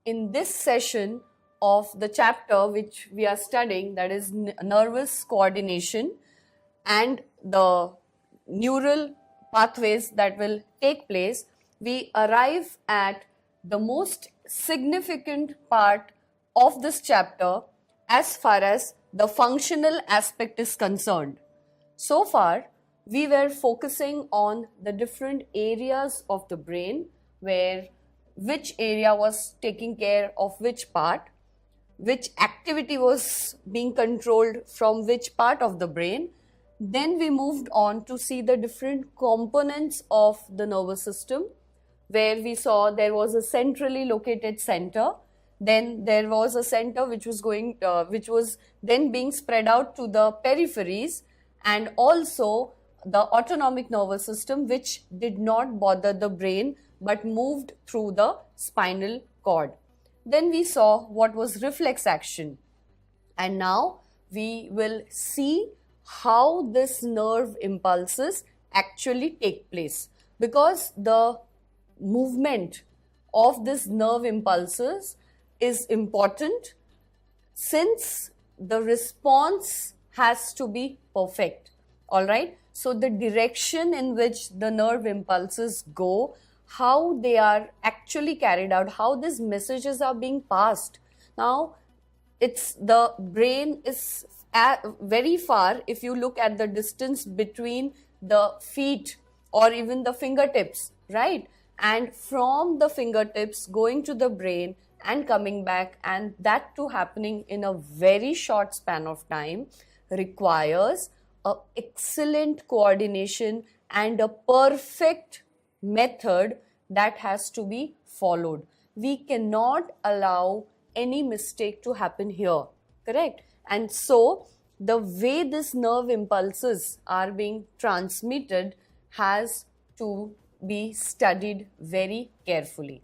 in this session of the chapter which we are studying, that is nervous coordination and the neural pathways that will take place, we arrive at the most significant part of this chapter as far as the functional aspect is concerned. So far, we were focusing on the different areas of the brain, where which area was taking care of which part, which activity was being controlled from which part of the brain. Then we moved on to see the different components of the nervous system, where we saw there was a centrally located center, then there was a center which was then being spread out to the peripheries, and also the autonomic nervous system, which did not bother the brain but moved through the spinal cord. Then we saw what was reflex action, and now we will see how this nerve impulses actually take place, because the movement of this nerve impulses is important, since the response has to be perfect. All right, so the direction in which the nerve impulses go, how they are actually carried out, how these messages are being passed. Now, the brain is very far. If you look at the distance between the feet or even the fingertips, right? And from the fingertips going to the brain and coming back, and that too happening in a very short span of time, requires an excellent coordination and a perfect method that has to be followed. We cannot allow any mistake to happen here, correct? And so the way this nerve impulses are being transmitted has to be studied very carefully.